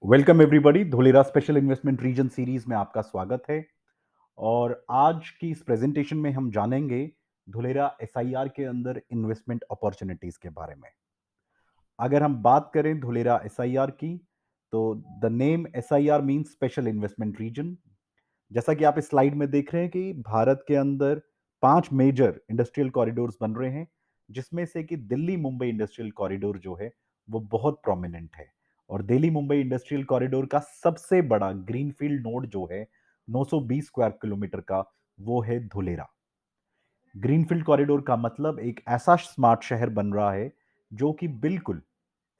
Welcome everybody. Dholera special investment region series में आपका स्वागत है। और आज की इस प्रेजेंटेशन में हम जानेंगे धुलेरा एसआईआर के अंदर इन्वेस्टमेंट अपॉर्चुनिटीज के बारे में। अगर हम बात करें धुलेरा एसआईआर की, तो the name SIR means special investment region. जैसा कि आप इस स्लाइड में देख रहे हैं कि भारत के अंदर 5 मेजर इंडस्ट्रियल कॉरिडोर्स बन रहे हैं, जिसमें से कि दिल्ली मुंबई इंडस्ट्रियल कॉरिडोर जो है वो बहुत प्रोमिनेंट है। और दिल्ली मुंबई इंडस्ट्रियल कॉरिडोर का सबसे बड़ा ग्रीनफील्ड नोड जो है 920 स्क्वायर किलोमीटर का, वो है धुलेरा। ग्रीनफील्ड कॉरिडोर का मतलब एक ऐसा स्मार्ट शहर बन रहा है जो कि बिल्कुल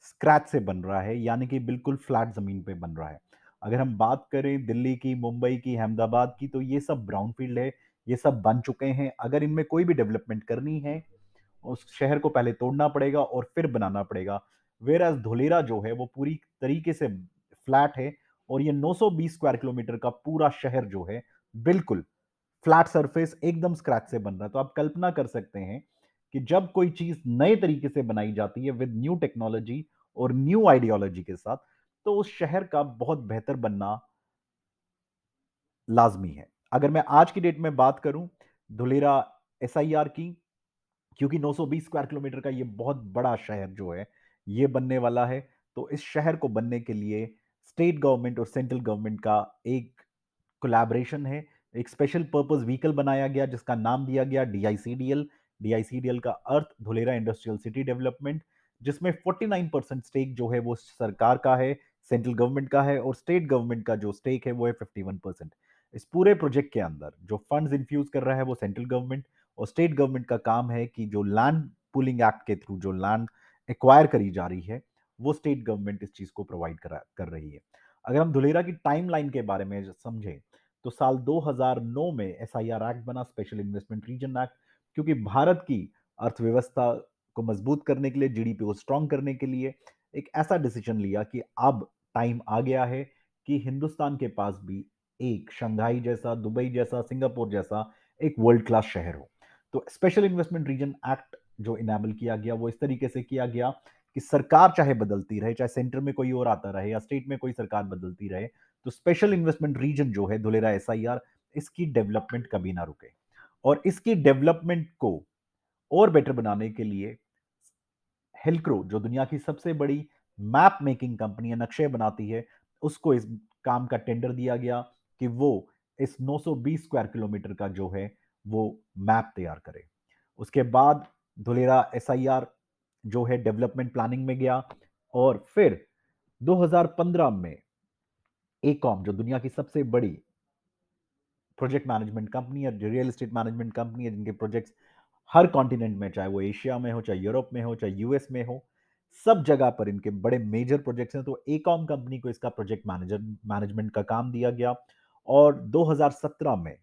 स्क्रैच से बन रहा है, यानी कि बिल्कुल फ्लैट जमीन पे बन रहा है। अगर हम बात करें दिल्ली की, मुंबई की, अहमदाबाद की, तो ये सब ब्राउन फील्ड है, ये सब बन चुके हैं। अगर इनमें कोई भी डेवलपमेंट करनी है, उस शहर को पहले तोड़ना पड़ेगा और फिर बनाना पड़ेगा। वेयर एज धुलेरा जो है वो पूरी तरीके से फ्लैट है, और ये 920 स्क्वायर किलोमीटर का पूरा शहर जो है बिल्कुल फ्लैट सरफेस एकदम स्क्रैच से बन रहा है। तो आप कल्पना कर सकते हैं कि जब कोई चीज नए तरीके से बनाई जाती है विद न्यू टेक्नोलॉजी और न्यू आइडियोलॉजी के साथ, तो उस शहर का बहुत बेहतर बनना लाजमी है। अगर मैं आज की डेट में बात करूं धुलेरा एसआईआर की, क्योंकि 920 स्क्वायर किलोमीटर का ये बहुत बड़ा शहर जो है ये बनने वाला है, तो इस शहर को बनने के लिए स्टेट गवर्नमेंट और सेंट्रल गवर्नमेंट का एक कोलैबोरेशन है। एक स्पेशल पर्पस व्हीकल बनाया गया जिसका नाम दिया गया डीआईसीडीएल। डीआईसीडीएल का अर्थ धुलेरा इंडस्ट्रियल सिटी डेवलपमेंट, जिसमें 49% स्टेक जो है वो सरकार का है, सेंट्रल गवर्नमेंट का है, और स्टेट गवर्नमेंट का जो स्टेक है वो है 51%। इस पूरे प्रोजेक्ट के अंदर जो फंड्स इंफ्यूज कर रहा है वो सेंट्रल गवर्नमेंट, और स्टेट गवर्नमेंट का काम है कि जो लैंड पुलिंग एक्ट के थ्रू जो लैंड एक्वायर करी जा रही है, वो स्टेट गवर्नमेंट इस चीज को प्रोवाइड कर रही है। अगर हम धुलेरा की टाइमलाइन के बारे में समझें, तो साल 2009 में एसआईआर एक्ट बना, स्पेशल इन्वेस्टमेंट रीजन एक्ट, क्योंकि भारत की अर्थव्यवस्था को मजबूत करने के लिए, जीडीपी को स्ट्रांग करने के लिए एक ऐसा डिसीजन लिया कि अब टाइम आ गया है कि हिंदुस्तान के पास भी एक शंघाई जैसा, दुबई जैसा, सिंगापुर जैसा एक वर्ल्ड क्लास शहर हो। तो स्पेशल इन्वेस्टमेंट रीजन एक्ट जो इनेबल किया गया वो इस तरीके से किया गया कि सरकार चाहे बदलती रहे, चाहे सेंटर में कोई और आता रहे या स्टेट में कोई सरकार बदलती रहे, तो स्पेशल इन्वेस्टमेंट रीजन जो है धुलेरा एसआईआर, इसकी डेवलपमेंट कभी ना रुके। और इसकी डेवलपमेंट को और बेटर बनाने के लिए हेल्क्रो, जो दुनिया की सबसे बड़ी मैप मेकिंग कंपनी है, नक्शे बनाती है, उसको इस काम का टेंडर दिया गया कि वो इस 920 स्क्वायर किलोमीटर का जो है वो मैप तैयार करे। उसके बाद धुलेरा एसआईआर जो है डेवलपमेंट प्लानिंग में गया, और फिर 2015 में एकॉम, जो दुनिया की सबसे बड़ी प्रोजेक्ट मैनेजमेंट कंपनी है, रियल एस्टेट मैनेजमेंट कंपनी है, जिनके प्रोजेक्ट्स हर कॉन्टिनेंट में, चाहे वो एशिया में हो, चाहे यूरोप में हो, चाहे यूएस में हो, सब जगह पर इनके बड़े मेजर प्रोजेक्ट्स हैं। तो एकॉम कंपनी को इसका प्रोजेक्ट मैनेजमेंट का काम दिया गया, और 2017 में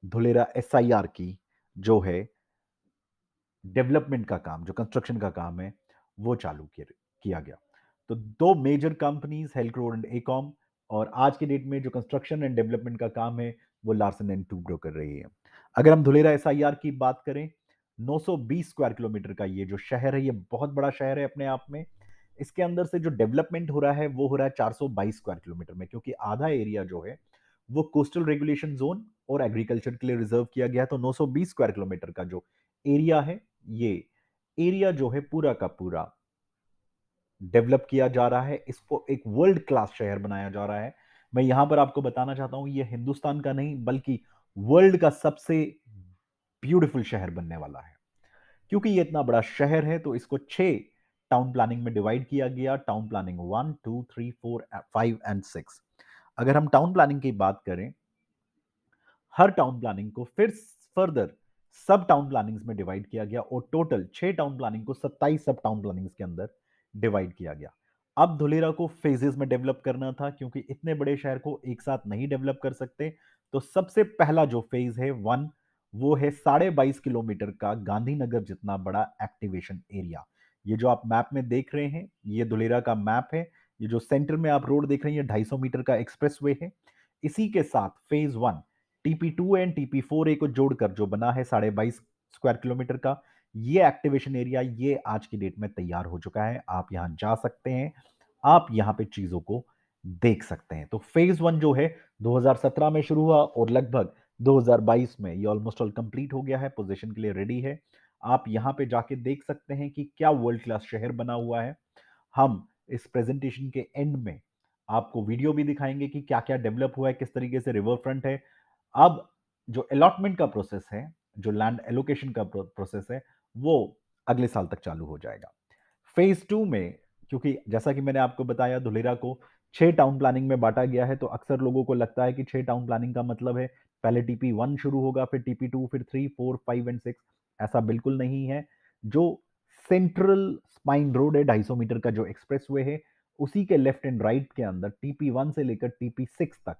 धुलेरा एसआईआर की जो है डेवलपमेंट का काम, जो कंस्ट्रक्शन का काम है, वो चालू किया गया। तो दो मेजर कंपनीज हेल्क्रो एंड एकॉम, और आज की डेट में जो कंस्ट्रक्शन एंड डेवलपमेंट का काम है वो लार्सन एंड टूब्रो कर रही है। अगर हम धुलेरा एसआईआर की बात करें, 920 स्क्वायर किलोमीटर का ये जो शहर है, ये बहुत बड़ा शहर है अपने आप में। इसके अंदर से जो डेवलपमेंट हो रहा है वो हो रहा है 422 स्क्वायर किलोमीटर में, क्योंकि आधा एरिया जो है वो कोस्टल रेगुलेशन जोन और एग्रीकल्चर के लिए रिजर्व किया गया है। तो 920 स्क्वायर किलोमीटर का जो एरिया है, ये एरिया जो है पूरा का पूरा डेवलप किया जा रहा है, इसको एक वर्ल्ड क्लास शहर बनाया जा रहा है। मैं यहां पर आपको बताना चाहता हूं, ये हिंदुस्तान का नहीं बल्कि वर्ल्ड का सबसे ब्यूटीफुल शहर बनने वाला है। क्योंकि ये इतना बड़ा शहर है, तो इसको 6 टाउन प्लानिंग में डिवाइड किया गया। Town planning 1, 2, 3, 4, 5 and 6। अगर हम टाउन प्लानिंग की बात करें, हर टाउन प्लानिंग को फिर फर्दर सब टाउन प्लानिंग्स में डिवाइड किया गया, और टोटल 6 टाउन प्लानिंग को 27 सब टाउन प्लानिंग्स के अंदर डिवाइड किया गया। अब धुलेरा को फेजेस में डेवलप करना था, क्योंकि इतने बड़े शहर को एक साथ नहीं डेवलप कर सकते। तो सबसे पहला जो फेज है 1, वो है 22.5 किलोमीटर का गांधीनगर जितना बड़ा एक्टिवेशन एरिया। ये जो आप मैप में देख रहे हैं, ये धुलेरा का मैप है। ये जो सेंटर में आप रोड देख रहे हैं, ये 250 मीटर का एक्सप्रेसवे है। इसी के साथ फेज 1 टीपी 2 एंड टीपी 4 ए को जोड़कर जो बना है 22.5 स्क्वायर किलोमीटर का, ये एक्टिवेशन एरिया, ये आज की डेट में तैयार हो चुका है। आप यहां जा सकते हैं, आप यहां पे चीजों को देख सकते हैं। तो फेज 1 जो है 2017 में शुरू हुआ और लगभग 2022 में ये ऑलमोस्ट ऑल कंप्लीट हो गया है, पोजीशन के लिए रेडी है। आप यहां पे जाके देख सकते हैं कि क्या वर्ल्ड क्लास शहर बना हुआ है। हम इस प्रेजेंटेशन के एंड में आपको वीडियो भी दिखाएंगे कि क्या-क्या डेवलप हुआ है, किस तरीके से रिवर फ्रंट है। अब जो अलॉटमेंट का प्रोसेस है, जो लैंड एलोकेशन का प्रोसेस है, वो अगले साल तक चालू हो जाएगा। फेज 2 में, क्योंकि जैसा कि मैंने आपको बताया, धुलेरा को 6 टाउन प्लानिंग में बांटा गया है, तो अक्सर लोगों को लगता है कि 6 टाउन प्लानिंग का मतलब है पहले टीपी 1 शुरू होगा, फिर टीपी 2, फिर 3, 4, 5 एंड 6। ऐसा बिल्कुल नहीं है। जो सेंट्रल स्पाइन रोड है 250 मीटर का, जो एक्सप्रेस वे है, उसी के लेफ्ट एंड राइट के अंदर टीपी 1 से लेकर टीपी 6 तक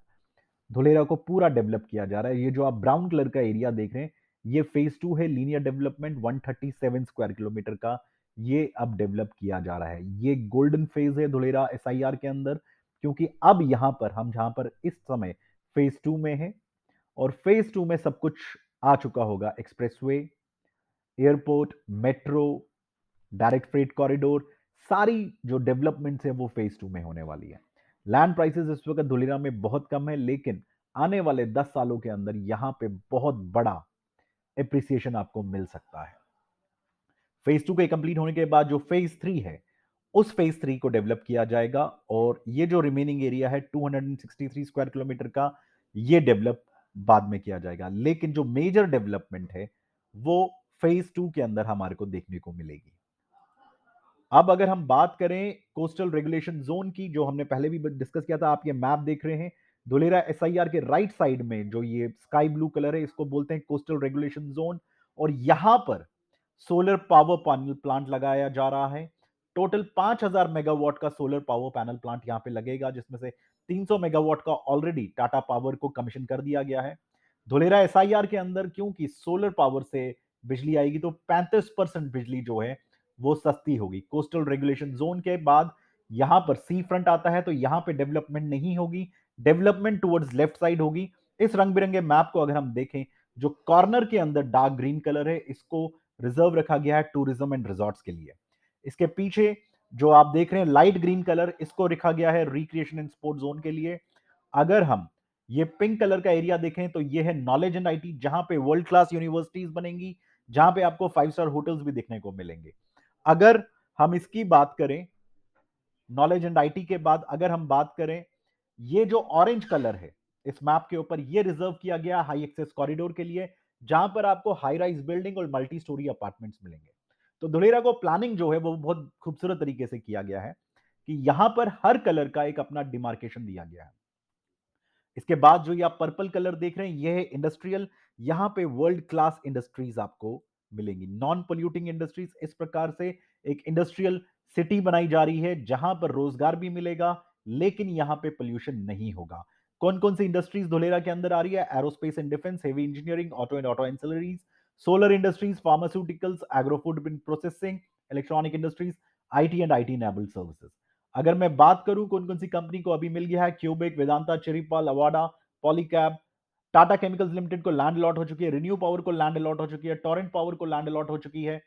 धुलेरा को पूरा डेवलप किया जा रहा है। ये जो आप ब्राउन कलर का एरिया देख रहे हैं, ये फेज 2 है। लीनियर डेवलपमेंट 137 स्क्वायर किलोमीटर का ये अब डेवलप किया जा रहा है। ये गोल्डन फेज है धुलेरा एसआईआर के अंदर, क्योंकि अब यहां पर हम जहां पर इस समय फेज 2 में है, और फेज 2 में सब कुछ आ चुका होगा। Expressway, airport, metro, direct freight corridor, सारी जो डेवलपमेंट्स है वो फेज 2 में होने वाली है। लैंड प्राइसेस इस वक्त धुलेरा में बहुत कम है, लेकिन आने वाले 10 सालों के अंदर यहां पे बहुत बड़ा एप्रिसिएशन आपको मिल सकता है। फेज 2 के कंप्लीट होने के बाद जो फेज 3 है, उस फेज 3 को डेवलप किया जाएगा, और ये जो रिमेनिंग एरिया है 263 स्क्वायर किलोमीटर का, ये डेवलप बाद में किया जाएगा। लेकिन जो मेजर डेवलपमेंट है वो फेज 2 के अंदर हमारे को देखने को मिलेगी। अब अगर हम बात करें कोस्टल रेगुलेशन जोन की, जो हमने पहले भी डिस्कस किया था, आप ये मैप देख रहे हैं। धुलेरा एसआईआर के राइट साइड में जो ये स्काई ब्लू कलर है, इसको बोलते हैं कोस्टल रेगुलेशन जोन, और यहां पर सोलर पावर पैनल प्लांट लगाया जा रहा है। टोटल 5000 मेगावाट का सोलर पावर पैनल प्लांट यहां पे लगेगा, जिसमें से 300 मेगावाट का ऑलरेडी टाटा पावर को कमीशन कर दिया गया है। धुलेरा एसआईआर के अंदर क्योंकि सोलर पावर से बिजली आएगी, तो 35% बिजली जो है वो सस्ती होगी। कोस्टल रेगुलेशन जोन के बाद यहां पर सी फ्रंट आता है, तो यहां पे डेवलपमेंट नहीं होगी, डेवलपमेंट टुवर्ड्स लेफ्ट साइड होगी। इस रंग बिरंगे मैप को अगर हम देखें, जो कॉर्नर के अंदर डार्क ग्रीन कलर है, इसको रिजर्व रखा गया है टूरिज्म एंड रिजॉर्ट्स के लिए। इसके पीछे जो आप देख रहे हैं लाइट ग्रीन कलर, इसको रखा गया है रिक्रिएशन एंड स्पोर्ट जोन के लिए। अगर हम ये पिंक कलर का एरिया देखें, तो ये है नॉलेज एंड आईटी, जहां पे वर्ल्ड क्लास यूनिवर्सिटीज बनेंगी, जहां पे आपको 5 स्टार होटल्स भी देखने को मिलेंगे। अगर हम इसकी बात करें, नॉलेज एंड आईटी के बाद अगर हम बात करें, ये जो ऑरेंज कलर है इस मैप के ऊपर, ये रिजर्व किया गया हाई एक्सेस कॉरिडोर के लिए, जहां पर आपको हाई राइज बिल्डिंग और मल्टी स्टोरी अपार्टमेंट्स मिलेंगे। तो धुलेरा को प्लानिंग जो है वो बहुत खूबसूरत तरीके से किया गया है, कि यहां पर हर कलर का एक अपना डिमार्केशन दिया गया है। इसके बाद जो ये आप पर्पल कलर देख रहे हैं, ये है इंडस्ट्रियल। यहां पे वर्ल्ड क्लास इंडस्ट्रीज आपको मिलेंगी, नॉन पोल्यूटिंग इंडस्ट्रीज। इस प्रकार से एक इंडस्ट्रियल सिटी बनाई जा रही है, जहां पर रोजगार भी मिलेगा, लेकिन यहां पे पोल्यूशन नहीं होगा। कौन कौन सी इंडस्ट्रीज धुलेरा के अंदर आ रही है? Aerospace and defence, heavy engineering, auto and auto ancillaries, solar industries, pharmaceuticals, agro food processing, electronic industries, IT and IT enabled services. अगर मैं बात करूं कौन कौन सी कंपनी को अभी मिल गया है, Cubic, Vedanta, Chiripal, Avaada, Polycab, Tata Chemicals Limited को लैंड अलॉट हो चुकी है, रिन्यू पावर को लैंड अलॉट हो चुकी है, टोरेंट पावर को लैंड अलॉट हो चुकी है,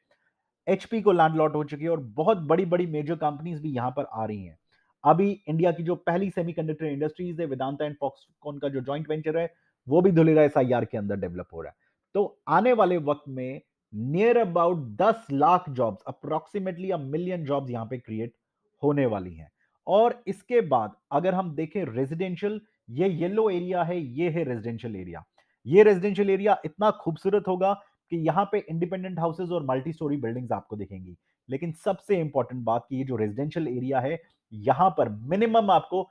एचपी को लैंड अलॉट हो चुकी है, और बहुत बड़ी बड़ी मेजर कंपनीज भी यहां पर आ रही हैं। अभी इंडिया की जो पहली सेमीकंडक्टर इंडस्ट्रीज है, वेदांता एंड फॉक्सकॉन का जो जॉइंट वेंचर है, वो भी धुलेरा एसआईआर के अंदर डेवलप हो रहा है। तो आने वाले वक्त में near about 10 lakh jobs, approximately a million jobs यहां पे क्रिएट होने वाली हैं। और इसके बाद अगर हम देखें रेजिडेंशियल, ये येलो एरिया है, ये है रेजिडेंशियल एरिया। ये रेजिडेंशियल एरिया इतना खूबसूरत होगा कि यहां पे इंडिपेंडेंट हाउसेज और मल्टी स्टोरी बिल्डिंग्स आपको दिखेंगी। लेकिन सबसे इंपॉर्टेंट बात कि ये जो रेजिडेंशियल एरिया है, यहां पर मिनिमम आपको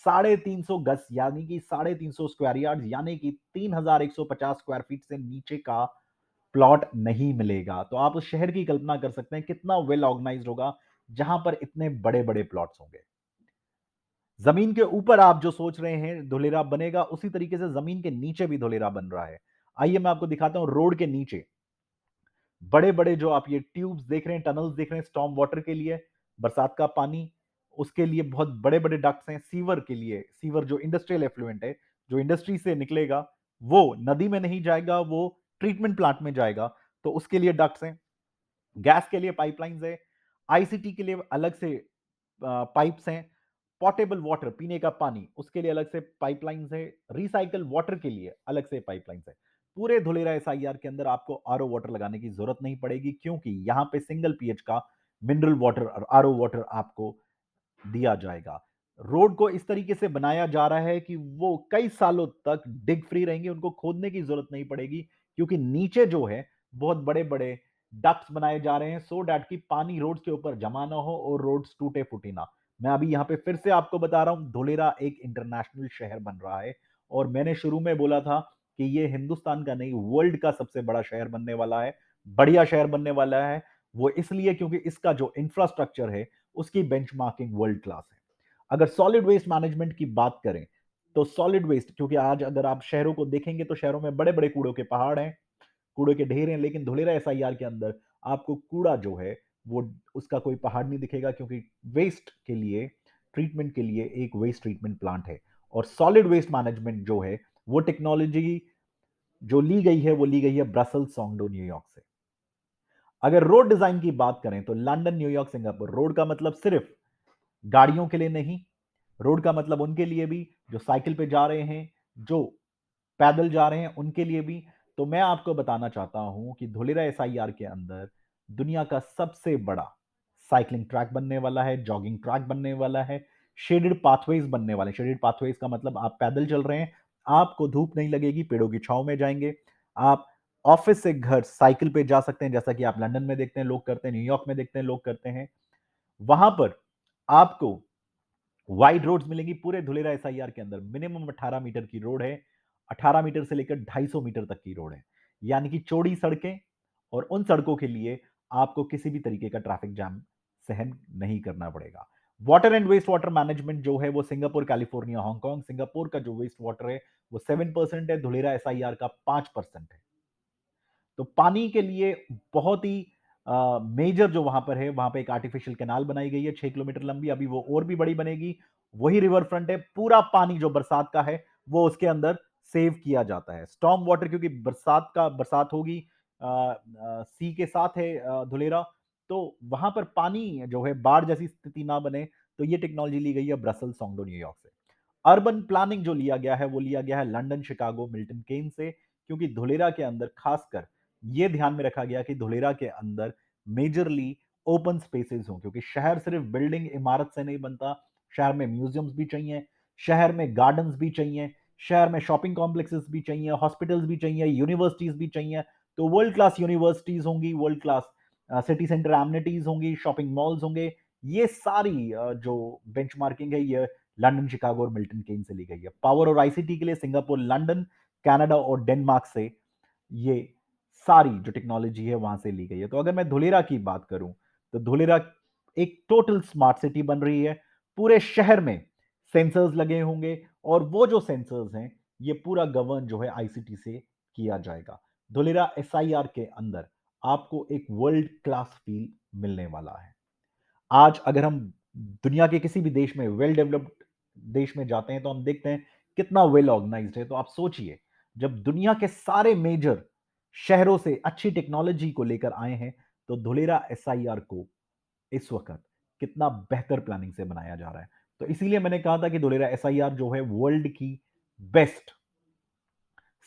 350 गज यानी कि 350 स्क्वायर यार्ड यानी कि 3150 स्क्वायर फीट से नीचे का प्लॉट नहीं मिलेगा। तो आप उस शहर की कल्पना कर सकते हैं कितना वेल ऑर्गेनाइज्ड होगा, जहां पर इतने बड़े बड़े प्लॉट्स होंगे। जमीन के ऊपर आप जो सोच रहे हैं धुलेरा बनेगा, उसी तरीके से जमीन के नीचे भी धुलेरा बन रहा है। आइए मैं आपको दिखाता हूं रोड के नीचे बड़े बड़े जो आप ये ट्यूब्स देख रहे हैं, टनल्स देख रहे हैं, स्टॉर्म वाटर के लिए, बरसात का पानी, उसके लिए बहुत बड़े बड़े डक्ट्स हैं। सीवर के लिए, सीवर जो इंडस्ट्रियल एफ्लुएंट है, जो इंडस्ट्री से निकलेगा, वो नदी में नहीं जाएगा, वो ट्रीटमेंट प्लांट में जाएगा, तो उसके लिए डक्ट्स हैं। गैस के लिए पाइपलाइंस है, आईसीटी के लिए अलग से पाइप्स हैं, पोर्टेबल वाटर, पीने का पानी, उसके लिए अलग से पाइपलाइंस है, रिसाइकल वाटर के लिए अलग से पाइपलाइंस है। पूरे धुलेरा एसआईआर के अंदर आपको आरओ वाटर लगाने की जरूरत नहीं पड़ेगी, क्योंकि यहां पे सिंगल पीएच का मिनरल वाटर और आरओ वाटर आपको दिया जाएगा। रोड को इस तरीके से बनाया जा रहा है कि वो कई सालों तक डिग फ्री रहेंगे, उनको खोदने की जरूरत नहीं पड़ेगी, क्योंकि नीचे जो है बहुत बड़े-बड़े डक्ट्स बनाए जा रहे हैं, सो दैट कि पानी रोड्स के ऊपर जमा ना हो और रोड्स टूटे-फूटे ना। मैं अभी यहां पे फिर से आपको बता रहा हूं, धुलेरा एक इंटरनेशनल शहर बन रहा है, और मैंने शुरू में बोला था कि ये हिंदुस्तान का नहीं, वर्ल्ड का सबसे बड़ा शहर बनने वाला है, बढ़िया शहर बनने वाला है। वो इसलिए क्योंकि इसका जो इंफ्रास्ट्रक्चर है, उसकी बेंचमार्किंग वर्ल्ड क्लास है। अगर सॉलिड वेस्ट मैनेजमेंट की बात करें, तो सॉलिड वेस्ट, क्योंकि आज अगर आप शहरों को देखेंगे तो शहरों में बड़े-बड़े कूड़ों के पहाड़ हैं, कूड़े के ढेर हैं, लेकिन धुलेरा एसआईआर के अंदर आपको कूड़ा जो है वो उसका कोई पहाड़ नहीं दिखेगा, क्योंकि वेस्ट के लिए, ट्रीटमेंट के लिए एक वेस्ट ट्रीटमेंट प्लांट है। और सॉलिड वेस्ट मैनेजमेंट जो है, वो टेक्नोलॉजी जो ली गई है, वो ली गई है ब्रसेल्स, सोंगडो, न्यूयॉर्क से। अगर रोड डिजाइन की बात करें तो लंदन, न्यूयॉर्क, सिंगापुर, रोड का मतलब सिर्फ गाड़ियों के लिए नहीं, रोड का मतलब उनके लिए भी जो साइकिल पे जा रहे हैं, जो पैदल जा रहे हैं, उनके लिए भी। तो मैं आपको बताना चाहता हूं कि धुलेरा एसआईआर के अंदर दुनिया का सबसे बड़ा साइकिलिंग ट्रैक बनने वाला है, जॉगिंग ट्रैक बनने वाला है, शेडेड पाथवेज बनने वाले हैं। शेडेड पाथवेज का मतलब आप पैदल चल रहे हैं, आपको धूप नहीं लगेगी, पेड़ों की छांव में जाएंगे। आप ऑफिस से घर साइकिल पे जा सकते हैं, जैसा कि आप लंदन में देखते हैं लोग करते हैं, न्यूयॉर्क में देखते हैं लोग करते हैं। वहां पर आपको वाइड रोड्स मिलेंगी पूरे धुलेरा एसआईआर के अंदर। मिनिमम 18 मीटर की रोड है, 18 मीटर से लेकर 250 मीटर तक की रोड है, यानी कि चौड़ी सड़कें। और उन सड़कों के लिए आपको किसी भी तरीके का ट्रैफिक जाम सहन नहीं करना पड़ेगा। Water and waste water management जो है वो सिंगापुर, कैलिफोर्निया, हांगकांग। सिंगापुर का जो वेस्ट वाटर है वो 7% है, धुलेरा एसआईआर का 5% है। तो पानी के लिए बहुत ही मेजर जो वहां पर है, वहां पे एक आर्टिफिशियल कैनाल बनाई गई है 6 किलोमीटर लंबी, अभी वो और भी बड़ी बनेगी। वही रिवर फ्रंट है, पूरा पानी जो बरसात का है वो उसके अंदर सेव किया जाता है। स्टॉर्म वाटर, क्योंकि बरसात होगी, सी के साथ है धुलेरा, तो वहां पर पानी जो है बाढ़ जैसी स्थिति ना बने, तो ये टेक्नोलॉजी ली गई है ब्रसेल्स, सोंगडो, न्यूयॉर्क से। अर्बन प्लानिंग जो लिया गया है वो लिया गया है लंदन, शिकागो, मिल्टन केन से, क्योंकि धुलेरा के अंदर खासकर ये ध्यान में रखा गया कि धुलेरा के अंदर मेजरली ओपन स्पेसेस हों, क्योंकि शहर सिर्फ बिल्डिंग इमारत से नहीं बनता, शहर में म्यूजियम्स भी चाहिए, शहर में गार्डन्स भी चाहिए, शहर में शॉपिंग कॉम्प्लेक्सेस भी चाहिए, हॉस्पिटल्स भी चाहिए, यूनिवर्सिटीज भी चाहिए। तो वर्ल्ड क्लास यूनिवर्सिटीज होंगी, world class city centre amenities होंगी, शॉपिंग मॉल्स होंगे। ये सारी जो बेंचमार्किंग है, ये लंदन, शिकागो और मिल्टन केन से ली गई है। पावर और आईसीटी के लिए सिंगापुर, लंदन, कनाडा और डेनमार्क से ये सारी जो टेक्नोलॉजी है वहां से ली गई है। तो अगर मैं धुलेरा की बात करूं, तो धुलेरा एक टोटल स्मार्ट सिटी बन रही है। पूरे शहर में सेंसर्स लगे होंगे, और वो जो सेंसर्स हैं ये पूरा गवर्न जो है आईसीटी से किया जाएगा। धुलेरा एसआईआर के अंदर आपको एक वर्ल्ड क्लास फील मिलने वाला है। आज अगर हम दुनिया के किसी भी देश में, वेल डेवलप्ड देश में जाते हैं, तो हम देखते हैं कितना वेल ऑर्गेनाइज्ड है। तो आप सोचिए, जब दुनिया के सारे मेजर शहरों से अच्छी टेक्नोलॉजी को लेकर आए हैं, तो धुलेरा एसआईआर को इस वक्त कितना बेहतर प्लानिंग से बनाया जा रहा है। तो इसीलिए मैंने कहा था कि धुलेरा एसआईआर जो है वर्ल्ड की बेस्ट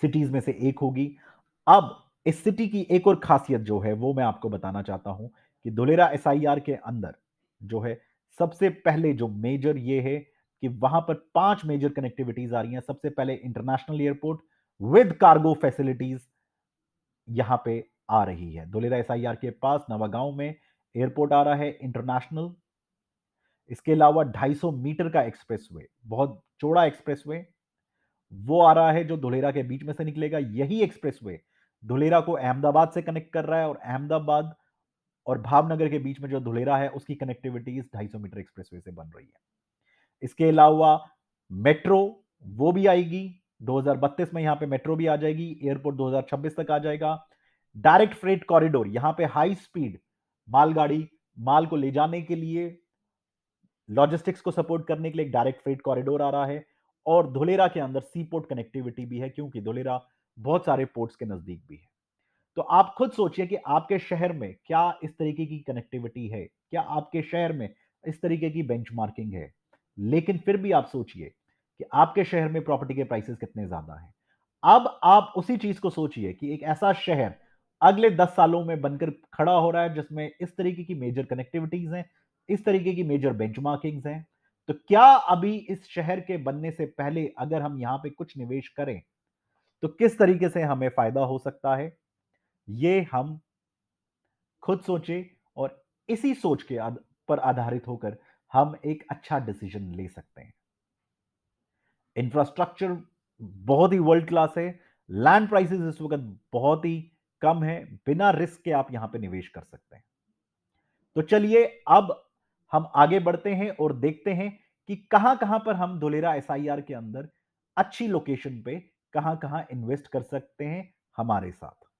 सिटीज में से एक होगी। अब इस सिटी की एक और खासियत जो है वो मैं आपको बताना चाहता हूं कि धुलेरा एसआईआर के अंदर जो है, सबसे पहले जो मेजर ये है कि वहां पर 5 मेजर कनेक्टिविटीज आ रही हैं। सबसे पहले international airport with cargo facilities यहां पे आ रही है। धुलेरा एसआईआर के पास नवागांव में एयरपोर्ट आ रहा है इंटरनेशनल। इसके अलावा 250 मीटर का एक्सप्रेसवे, बहुत चौड़ा एक्सप्रेसवे, वो आ रहा है जो धुलेरा के बीच में से निकलेगा। यही एक्सप्रेसवे धुलेरा को अहमदाबाद से कनेक्ट कर रहा है, और अहमदाबाद और भावनगर के बीच में जो धुलेरा है उसकी कनेक्टिविटी इस 250 मीटर एक्सप्रेसवे से बन रही है। इसके अलावा मेट्रो वो भी आएगी 2032 में, यहां पे मेट्रो भी आ जाएगी। एयरपोर्ट 2026 तक आ जाएगा। डायरेक्ट फ्रेट कॉरिडोर, यहां पे हाई स्पीड मालगाड़ी, माल को ले जाने के लिए, लॉजिस्टिक्स को सपोर्ट करने के लिए एक डायरेक्ट फ्रेट कॉरिडोर आ रहा है। और धुलेरा के अंदर सी पोर्ट कनेक्टिविटी भी है, क्योंकि धुलेरा बहुत सारे पोर्ट्स के नजदीक भी है। तो आप खुद सोचिए कि आपके शहर में क्या इस तरीके की कनेक्टिविटी है, क्या आपके शहर में इस तरीके की बेंचमार्किंग है। लेकिन फिर भी आप सोचिए कि आपके शहर में प्रॉपर्टी के प्राइसेस कितने ज़्यादा हैं। अब आप उसी चीज़ को सोचिए कि एक ऐसा शहर अगले 10 सालों में बनकर खड़ा हो रहा है जिसमें इस तरीके की मेजर कनेक्टिविटीज़ हैं, इस तरीके की मेजर बेंचमार्किंग्स हैं। तो क्या अभी इस शहर के बनने से पहले अगर हम यहां पे कुछ निवेश करें, तो किस तरीके से हमें फ़ायदा हो सकता है? ये हम खुद सोचें और इसी सोच के पर आधारित होकर हम एक अच्छा डिसीजन ले सकते हैं। इंफ्रास्ट्रक्चर बहुत ही वर्ल्ड क्लास है। लैंड प्राइसेस इस वक़्त बहुत ही कम है। बिना रिस्क के आप यहां पे निवेश कर सकते हैं। तो चलिए अब हम आगे बढ़ते हैं और देखते हैं कि कहां-कहां पर हम धोलेरा एसआईआर के अंदर अच्छी लोकेशन पे कहां-कहां इन्वेस्ट कर सकते हैं हमारे साथ।